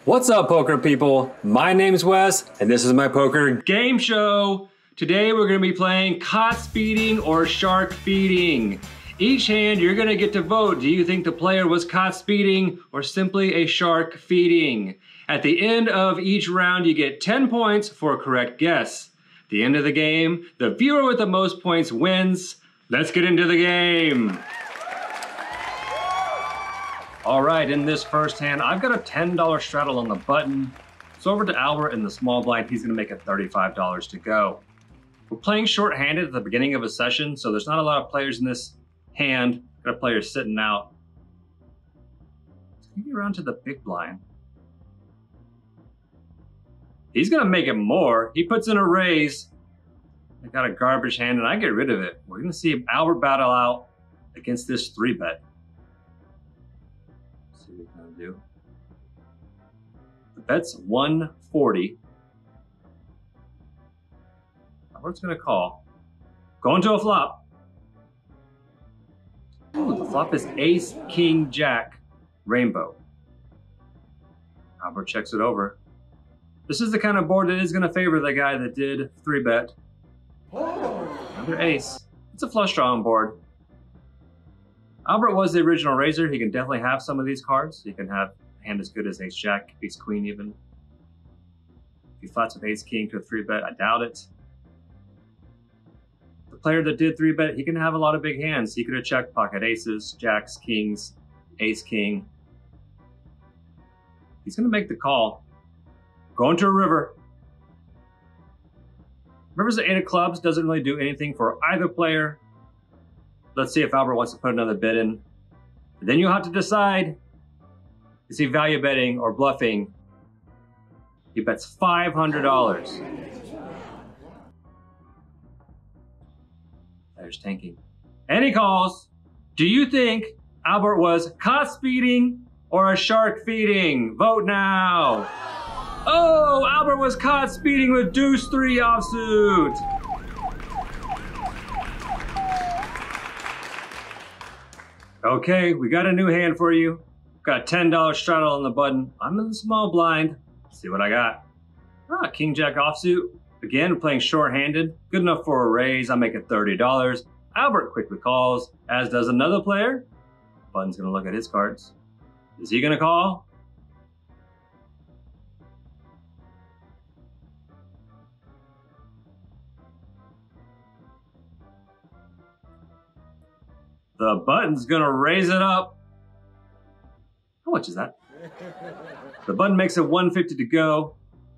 What's up, poker people? My name's Wes, and this is my poker game show. Today we're going to be playing caught speeding or shark feeding. Each hand you're going to get to vote. Do you think the player was caught speeding or simply a shark feeding? At the end of each round you get 10 points for a correct guess. At the end of the game, the viewer with the most points wins. Let's get into the game. All right, in this first hand, I've got a $10 straddle on the button. It's over to Albert in the small blind. He's gonna make it $35 to go. We're playing short-handed at the beginning of a session, so there's not a lot of players in this hand. Got a player sitting out. Let's get around to the big blind. He's gonna make it more. He puts in a raise. I got a garbage hand and I get rid of it. We're gonna see Albert battle out against this 3-bet. Do. The bet's 140. Albert's gonna call. Going to a flop. Ooh, the flop is ace, king, jack, rainbow. Albert checks it over. This is the kind of board that is gonna favor the guy that did 3-bet. Another ace. It's a flush draw on board. Albert was the original raiser. He can definitely have some of these cards. He can have a hand as good as ace-jack, ace-queen even. If he flats with ace-king to a 3-bet, I doubt it. The player that did 3-bet, he can have a lot of big hands. He could have checked pocket aces, jacks, kings, ace-king. He's gonna make the call. Going to a river. River's the 8 of clubs, doesn't really do anything for either player. Let's see if Albert wants to put another bid in. Then you'll have to decide, is he value betting or bluffing? He bets $500. There's tanking. And he calls. Do you think Albert was caught speeding or a shark feeding? Vote now. Oh, Albert was caught speeding with deuce 3 offsuit. Okay, we got a new hand for you. Got a $10 straddle on the button. I'm in the small blind. Let's see what I got. Ah, king jack offsuit. Again, playing short-handed. Good enough for a raise. I make it $30. Albert quickly calls, as does another player. Button's gonna look at his cards. Is he gonna call? The button's gonna raise it up. How much is that? The button makes it 150 to go.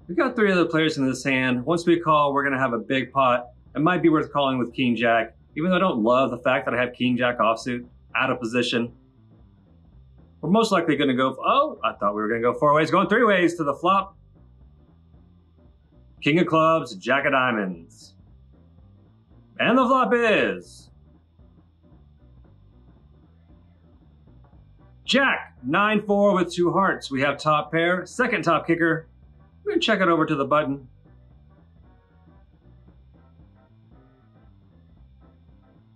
We got 3 other players in this hand. Once we call, we're gonna have a big pot. It might be worth calling with king jack, even though I don't love the fact that I have king jack offsuit out of position. We're most likely gonna go, oh, I thought we were gonna go 4 ways, going 3 ways to the flop. King of clubs, jack of diamonds. And the flop is Jack, 9-4 with 2 hearts. We have top pair, second top kicker. We're gonna check it over to the button.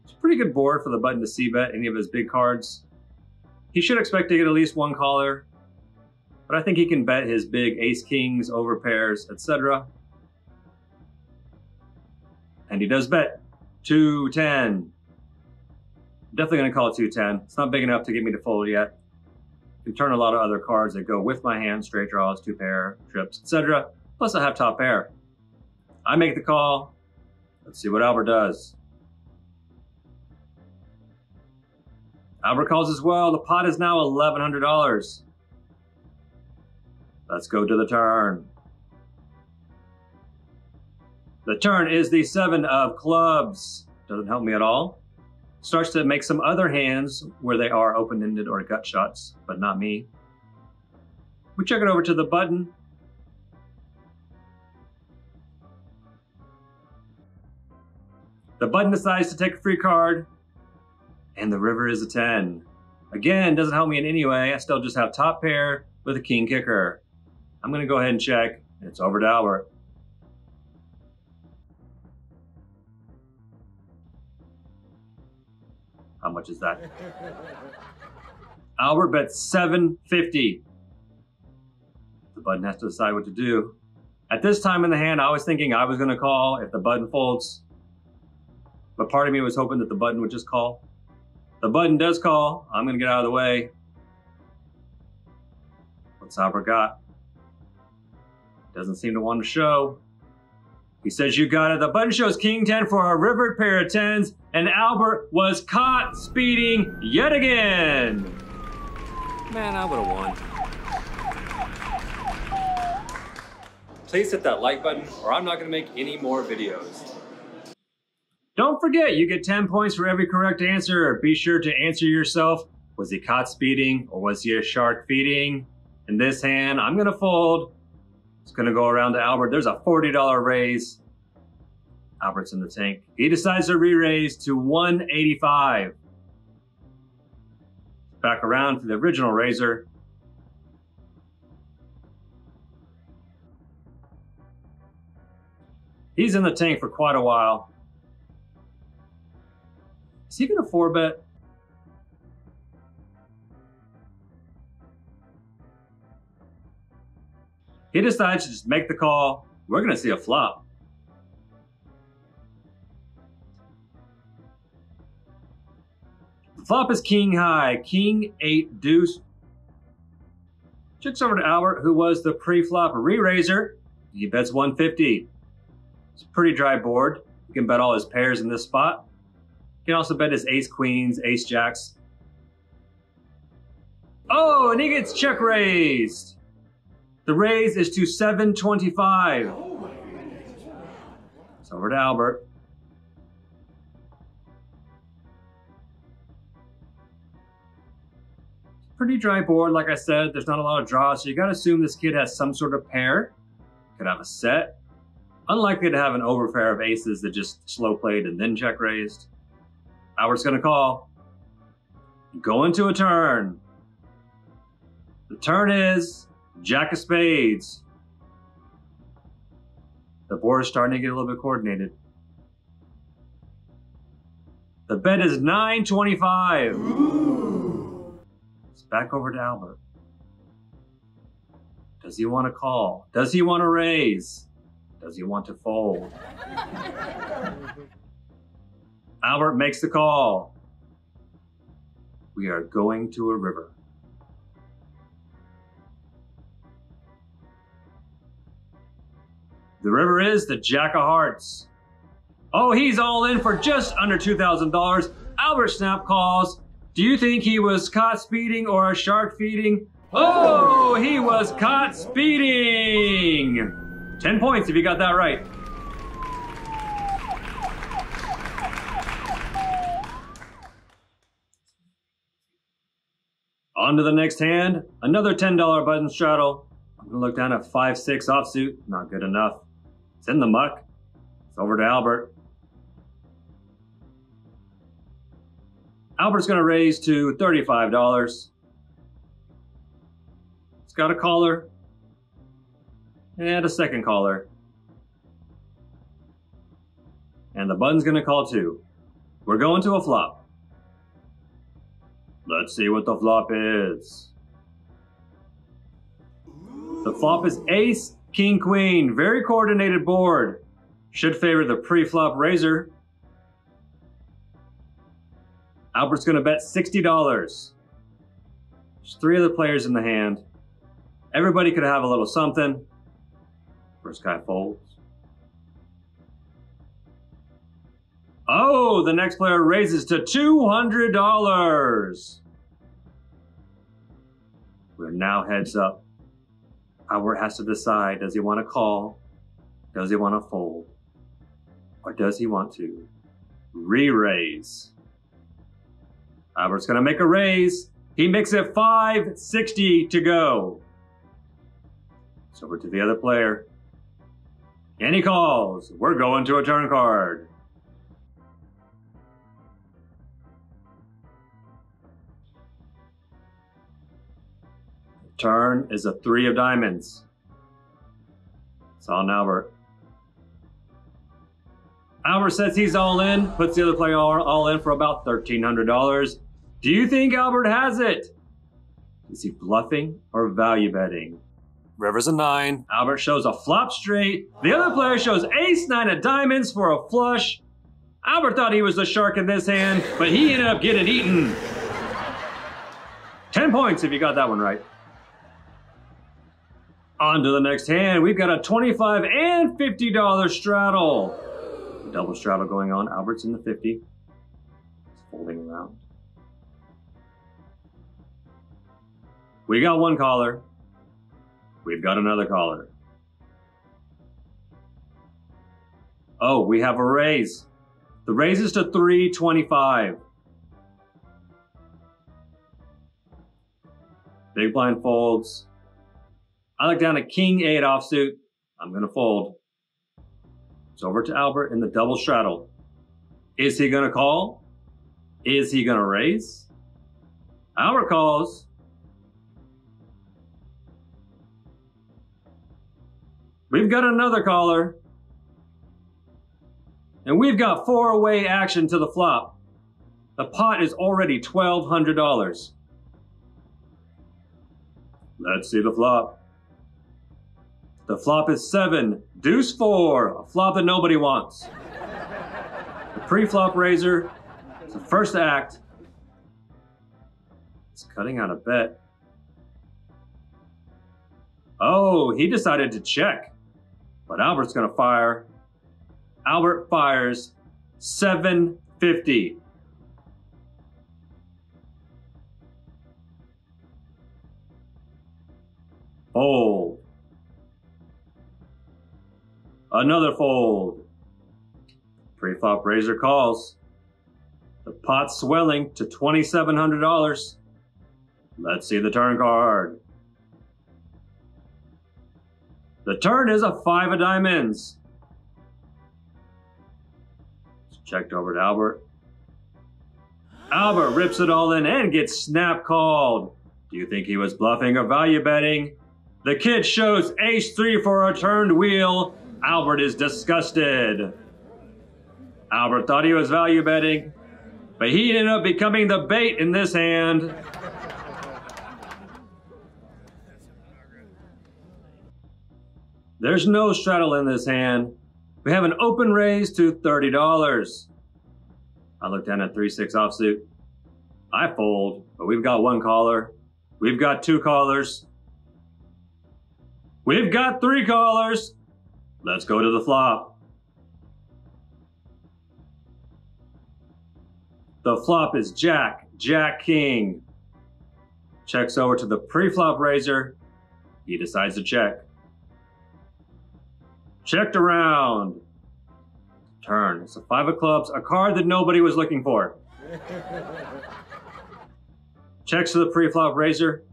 It's a pretty good board for the button to c-bet any of his big cards. He should expect to get at least 1 caller, but I think he can bet his big ace-kings, over pairs, etc. And he does bet 210. Definitely gonna call it 210. It's not big enough to get me to fold yet. Can turn a lot of other cards that go with my hand, straight draws, 2 pair, trips, etc. Plus I have top pair. I make the call. Let's see what Albert does. Albert calls as well. The pot is now $1,100. Let's go to the turn. The turn is the 7 of clubs. Doesn't help me at all. Starts to make some other hands where they are open-ended or gut shots, but not me. We check it over to the button. The button decides to take a free card, and the river is a 10. Again, doesn't help me in any way. I still just have top pair with a king kicker. I'm gonna go ahead and check, and it's over to Albert. How much is that? Albert bets $750. The The button has to decide what to do. At this time in the hand, I was thinking I was gonna call if the button folds. But part of me was hoping that the button would just call. The button does call. I'm gonna get out of the way. What's Albert got? Doesn't seem to want to show. He says you got it. The button shows King 10 for a rivered pair of 10s, and Albert was caught speeding yet again. Man, I would have won. Please hit that like button or I'm not gonna make any more videos. Don't forget, you get 10 points for every correct answer. Be sure to answer yourself. Was he caught speeding or was he a shark feeding? In this hand, I'm gonna fold. It's gonna go around to Albert. There's a $40 raise. Albert's in the tank. He decides to re-raise to 185. Back around to the original raiser. He's in the tank for quite a while. Is he gonna 4-bet? He decides to just make the call. We're gonna see a flop. The flop is king high, king 8 deuce. Checks over to Albert, who was the pre-flop re-raiser. He bets 150. It's a pretty dry board. You can bet all his pairs in this spot. You can also bet his ace queens, ace jacks. Oh, and he gets check raised. The raise is to 725. It's over to Albert. Pretty dry board, like I said. There's not a lot of draws, so you gotta assume this kid has some sort of pair. Could have a set. Unlikely to have an overpair of aces that just slow played and then check raised. Albert's gonna call. Go into a turn. The turn is Jack of spades. The board is starting to get a little bit coordinated. The bet is 925. It's back over to Albert. Does he want to call? Does he want to raise? Does he want to fold? Albert makes the call. We are going to a river. The river is the Jack of Hearts. Oh, he's all in for just under $2,000. Albert snap calls. Do you think he was caught speeding or a shark feeding? Oh, he was caught speeding. 10 points if you got that right. On to the next hand. Another $10 button straddle. I'm gonna look down at 5-6 offsuit. Not good enough. It's in the muck. It's over to Albert. Albert's gonna raise to $35. It's got a caller and a second caller. And the button's gonna call too. We're going to a flop. Let's see what the flop is. The flop is ace, king, queen. Very coordinated board. Should favor the pre-flop raiser. Albert's gonna bet $60. There's 3 other players in the hand. Everybody could have a little something. First guy folds. Oh, the next player raises to $200. We're now heads up. Albert has to decide, does he want to call? Does he want to fold? Or does he want to re-raise? Albert's gonna make a raise. He makes it $560 to go. It's over to the other player. And he calls. We're going to a turn card. The turn is a 3 of diamonds. It's on Albert. Albert says he's all in, puts the other player all in for about $1,300. Do you think Albert has it? Is he bluffing or value betting? river's a 9. Albert shows a flop straight. The other player shows ace 9 of diamonds for a flush. Albert thought he was the shark in this hand, but he ended up getting eaten. 10 points if you got that one right. On to the next hand. We've got a $25 and $50 straddle. Double straddle going on. Albert's in the 50. It's folding around. We got one caller. We've got another caller. Oh, we have a raise. The raise is to 325. Big blind folds. I look down at King 8 offsuit. I'm gonna fold. It's over to Albert in the double straddle. Is he gonna call? Is he gonna raise? Albert calls. We've got another caller. And we've got 4-way action to the flop. The pot is already $1,200. Let's see the flop. The flop is 7, deuce 4, a flop that nobody wants. The pre-flop raiser is the first act. It's cutting out a bet. Oh, he decided to check, but Albert's gonna fire. Albert fires $750. Fold. Another fold. Pre-flop raiser calls. The pot's swelling to $2,700. Let's see the turn card. The turn is a 5 of diamonds. It's checked over to Albert. Albert rips it all in and gets snap called. Do you think he was bluffing or value betting? The kid shows ace 3 for a turned wheel. Albert is disgusted. Albert thought he was value betting, but he ended up becoming the bait in this hand. There's no straddle in this hand. We have an open raise to $30. I look down at 3-6 offsuit. I fold, but we've got one caller. We've got two callers. We've got three callers. Let's go to the flop. The flop is Jack, Jack King. Checks over to the pre-flop raiser. He decides to check. Checked around. Turn. It's a 5 of clubs, a card that nobody was looking for. Checks to the pre-flop raiser.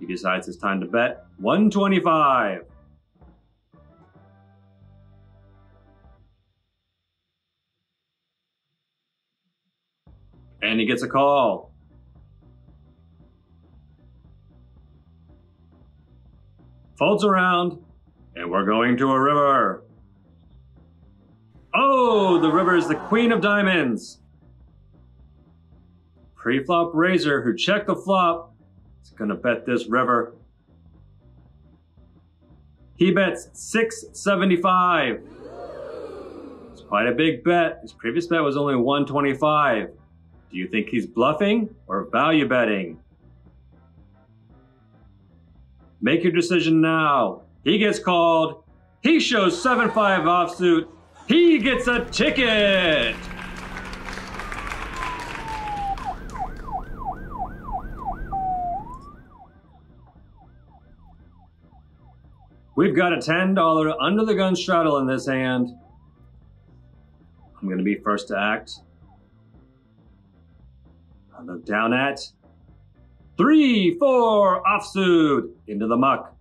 He decides it's time to bet. 125. And he gets a call. Folds around, and we're going to a river. Oh, the river is the queen of diamonds. Pre-flop raiser who checked the flop is gonna bet this river. He bets 675. It's quite a big bet. His previous bet was only 125. Do you think he's bluffing or value betting? Make your decision now. He gets called. He shows 7-5 offsuit. He gets a ticket. We've got a $10 under the gun straddle in this hand. I'm gonna be first to act. I look down at 3-4 offsuit into the muck.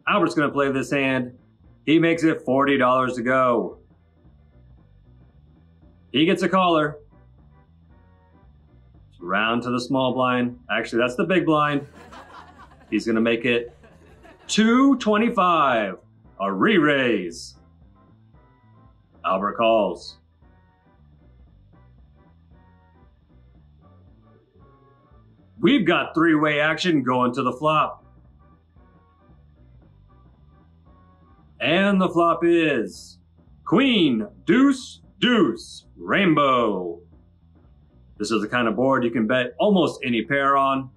Albert's gonna play this hand. He makes it $40 to go. He gets a caller. It's round to the small blind. Actually, that's the big blind. He's gonna make it $225, a re-raise. Albert calls. We've got three-way action going to the flop. And the flop is queen, deuce, deuce, rainbow. This is the kind of board you can bet almost any pair on.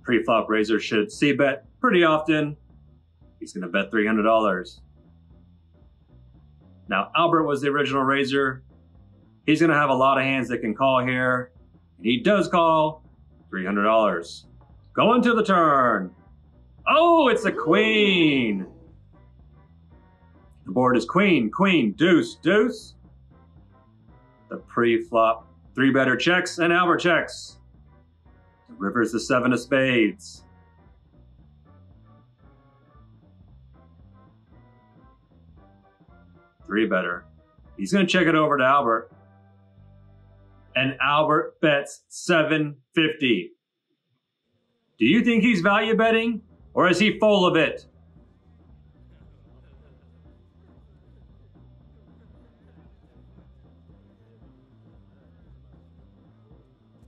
Pre-flop raiser should c-bet pretty often. He's gonna bet $300. Now, Albert was the original raiser. He's gonna have a lot of hands that can call here. And he does call $300. Going to the turn. Oh, it's a queen. The board is queen, queen, deuce, deuce. The pre-flop three-better checks and Albert checks. The river's the seven of spades. Three-better. He's gonna check it over to Albert. And Albert bets $750. Do you think he's value betting or is he full of it?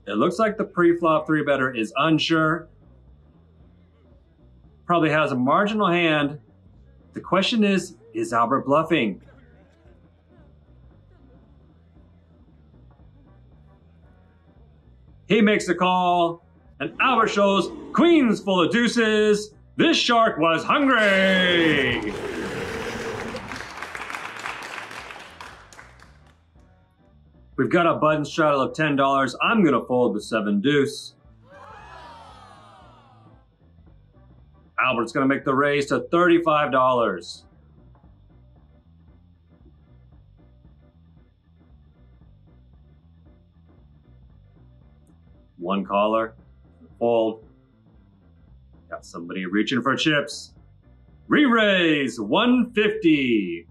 It looks like the pre-flop three-better is unsure. Probably has a marginal hand. The question is Albert bluffing? He makes the call, and Albert shows queens full of deuces. This shark was hungry. We've got a button straddle of $10. I'm gonna fold the seven deuce. Albert's gonna make the raise to $35. One caller, fold. Got somebody reaching for chips. Re-raise, $150.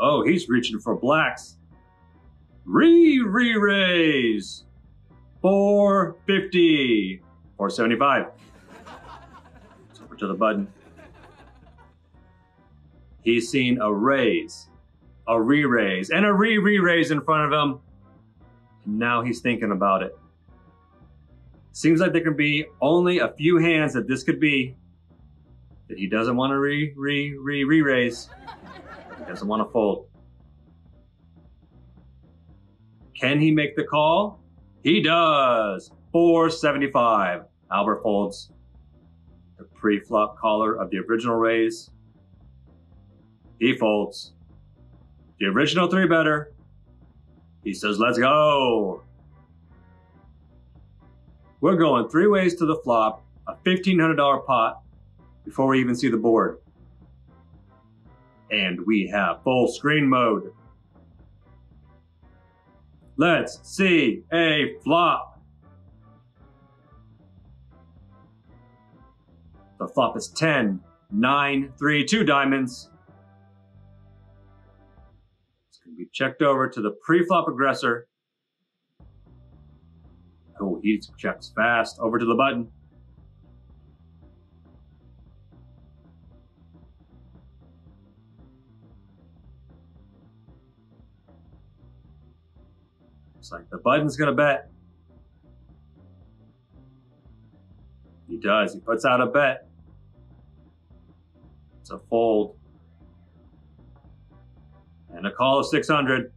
Oh, he's reaching for blacks. Re-raise, $450. $475. It's over to the button. He's seen a raise, a re-raise, and a re-raise in front of him. And now he's thinking about it. Seems like there can be only a few hands that this could be that he doesn't want to re-raise. He doesn't want to fold. Can he make the call? He does. $475. Albert folds. The pre-flop caller of the original raise. He folds. The original three-better. He says, let's go. We're going three ways to the flop, a $1,500 pot before we even see the board. And we have full screen mode. Let's see a flop. The flop is 10, 9, 3, 2 diamonds. It's going to be checked over to the pre-flop aggressor. Oh, he checks fast. Over to the button. Looks like the button's gonna bet. He does. He puts out a bet. It's a fold. And a call of 600.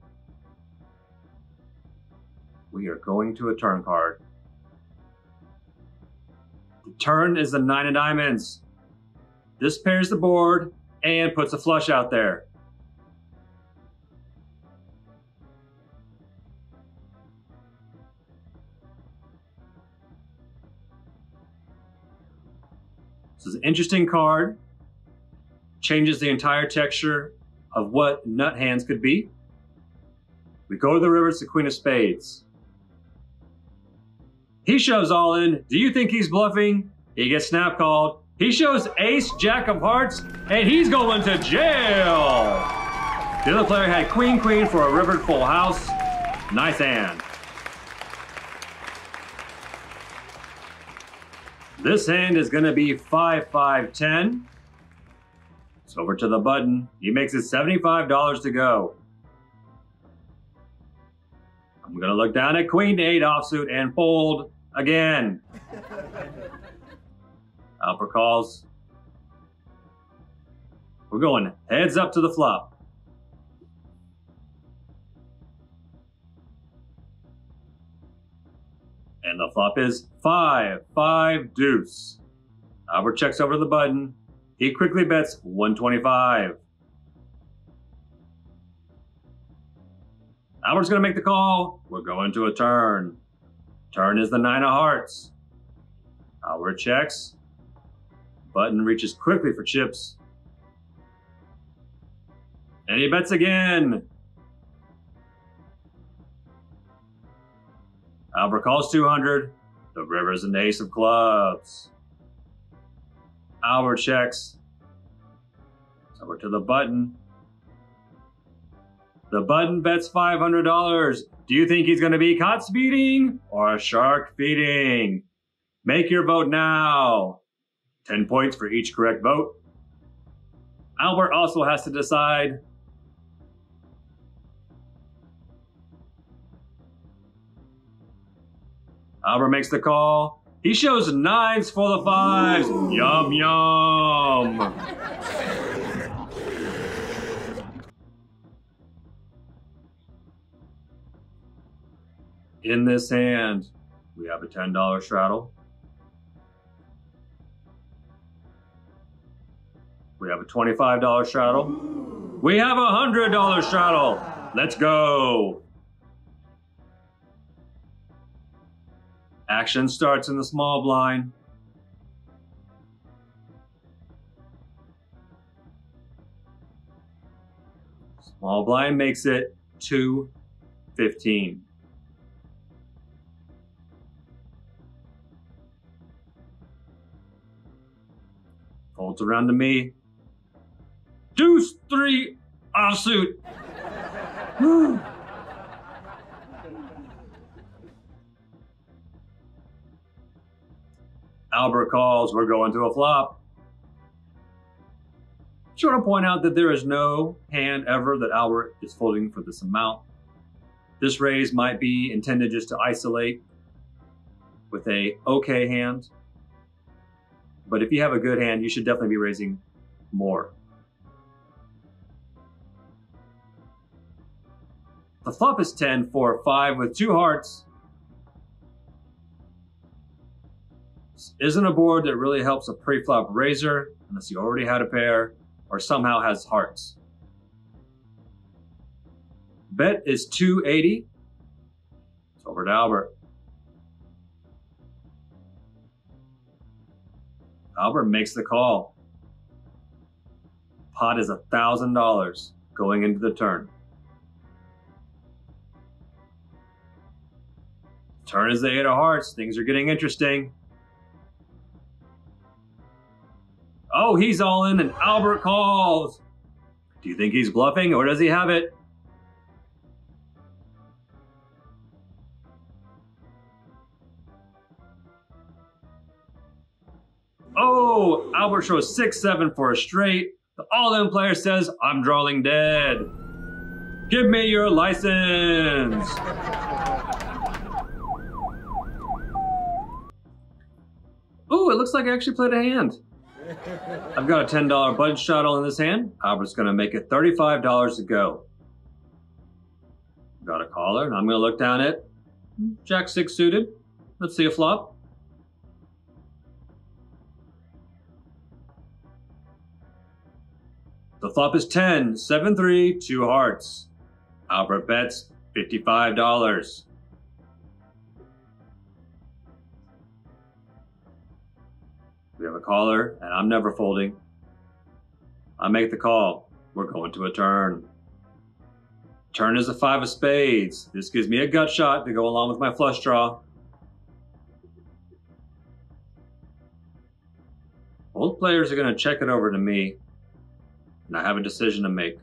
We are going to a turn card. The turn is the 9 of diamonds. This pairs the board and puts a flush out there. This is an interesting card. Changes the entire texture of what nut hands could be. We go to the river, it's the queen of spades. He shows all in. Do you think he's bluffing? He gets snap called. He shows ace, jack of hearts, and he's going to jail. The other player had queen, queen for a rivered full house. Nice hand. This hand is gonna be 5, 5, 10. It's over to the button. He makes it $75 to go. I'm gonna look down at Queen 8 offsuit and fold again. Albert calls. We're going heads up to the flop. And the flop is 5 deuce. Albert checks over the button. He quickly bets 125. Albert's gonna make the call. We're going to a turn. Turn is the 9 of hearts. Albert checks. Button reaches quickly for chips. And he bets again. Albert calls 200. The river is an ace of clubs. Albert checks. It's over to the button. The button bets $500. Do you think he's going to be caught speeding or shark feeding? Make your vote now. 10 points for each correct vote. Albert also has to decide. Albert makes the call. He shows 9s for the 5s. Yum, yum. In this hand, we have a $10 straddle. We have a $25 straddle. We have a $100 straddle. Let's go. Action starts in the small blind. Small blind makes it 215. Folds around to me. Deuce 3 offsuit. Woo. Albert calls, we're going to a flop. Just want to point out that there is no hand ever that Albert is folding for this amount. This raise might be intended just to isolate with a okay hand. But if you have a good hand, you should definitely be raising more. The flop is 10, 4, 5 with 2 hearts. This isn't a board that really helps a pre-flop raiser unless you already had a pair or somehow has hearts. Bet is 280. It's over to Albert. Albert makes the call. Pot is $1,000 going into the turn. Turn is the 8 of hearts. Things are getting interesting. Oh, he's all in and Albert calls. Do you think he's bluffing or does he have it? Oh, Albert shows 6-7 for a straight. The all-in player says, I'm drawing dead. Give me your license. Ooh, it looks like I actually played a hand. I've got a $10 button straddle in this hand. Albert's gonna make it $35 to go. Got a caller, and I'm gonna look down at Jack 6 suited. Let's see a flop. The flop is 10, 7-3, 2 hearts. Albert bets $55. We have a caller, and I'm never folding. I make the call. We're going to a turn. Turn is a 5 of spades. This gives me a gut shot to go along with my flush draw. Both players are going to check it over to me, and I have a decision to make.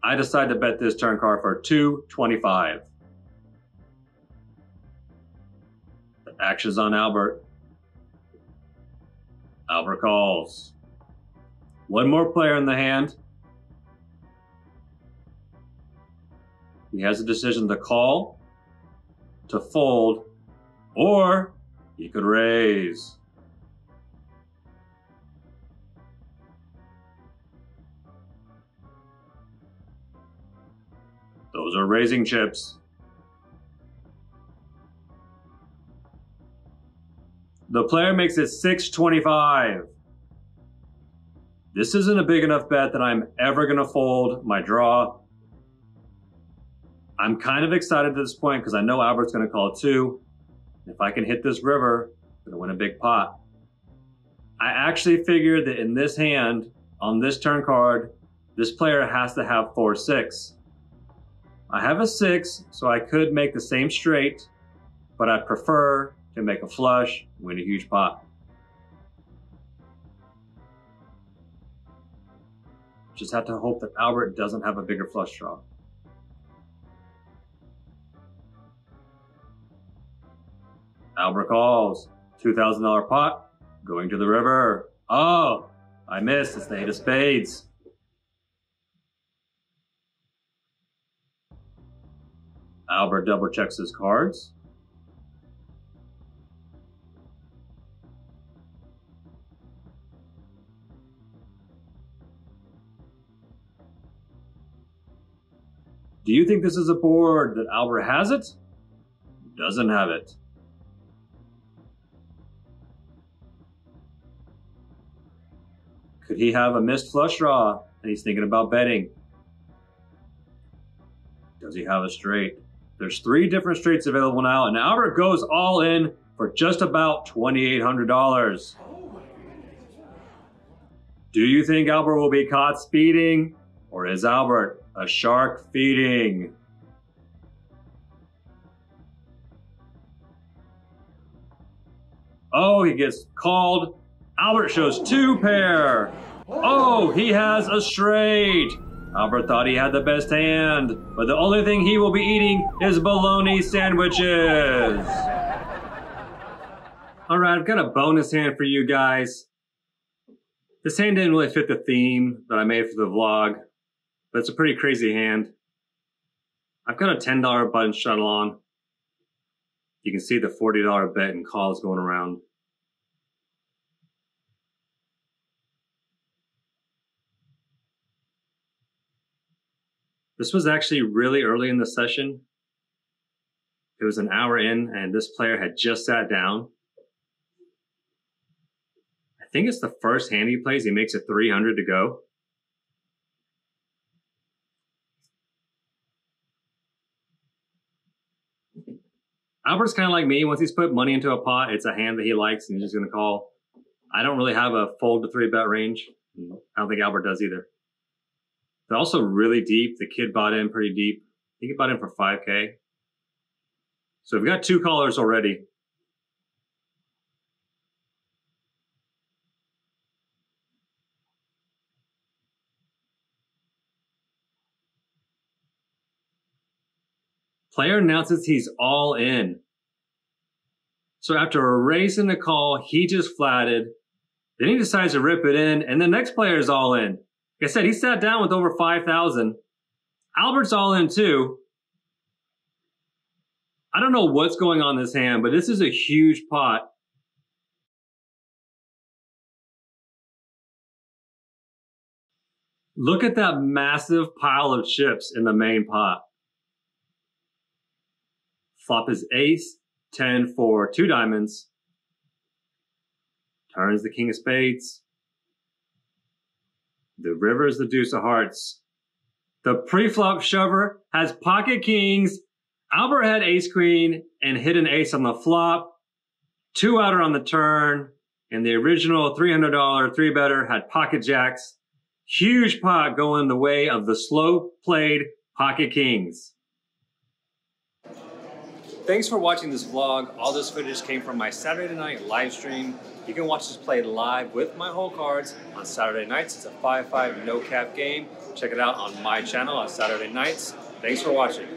I decide to bet this turn card for $225. The action's on Albert. Albert calls. One more player in the hand. He has a decision to call, to fold, or he could raise. Those are raising chips. The player makes it 625. This isn't a big enough bet that I'm ever gonna fold my draw. I'm kind of excited at this point because I know Albert's gonna call two. If I can hit this river, I'm gonna win a big pot. I actually figured that in this hand, on this turn card, this player has to have 4-6. I have a 6, so I could make the same straight, but I prefer to make a flush, win a huge pot. Just have to hope that Albert doesn't have a bigger flush draw. Albert calls. $2,000 pot, going to the river. Oh, I missed. It's the 8 of spades. Albert double checks his cards. Do you think this is a board that Albert has it? Doesn't have it. Could he have a missed flush draw and he's thinking about betting? Does he have a straight? There's 3 different straights available now, and Albert goes all in for just about $2,800. Do you think Albert will be caught speeding, or is Albert a shark feeding? Oh, he gets called. Albert shows 2 pair. Oh, he has a straight. Albert thought he had the best hand, but the only thing he will be eating is bologna sandwiches. All right, I've got a bonus hand for you guys. This hand didn't really fit the theme that I made for the vlog, but it's a pretty crazy hand. I've got a $10 button shuttle on. You can see the $40 bet and calls going around. This was actually really early in the session. It was an hour in and this player had just sat down. I think it's the first hand he plays. He makes it 300 to go. Albert's kind of like me. Once he's put money into a pot, it's a hand that he likes and he's just going to call. I don't really have a fold to 3 bet range. I don't think Albert does either. They're also really deep. The kid bought in pretty deep. I think he bought in for 5K. So we've got 2 callers already. Player announces he's all in. So after erasing the call, he just flatted. Then he decides to rip it in, and the next player is all in. Like I said, he sat down with over 5,000. Albert's all in too. I don't know what's going on in this hand, but this is a huge pot. Look at that massive pile of chips in the main pot. Flop is ace, 10 for 2 diamonds. Turns the king of spades. The river is the deuce of hearts. The pre-flop shover has pocket kings. Albert had ace queen and hit an ace on the flop. 2 outer on the turn. And the original $300 3-better had pocket jacks. Huge pot going the way of the slow played pocket kings. Thanks for watching this vlog. All this footage came from my Saturday night live stream. You can watch this play live with my whole cards on Saturday nights. It's a 5-5 no cap game. Check it out on my channel on Saturday nights. Thanks for watching.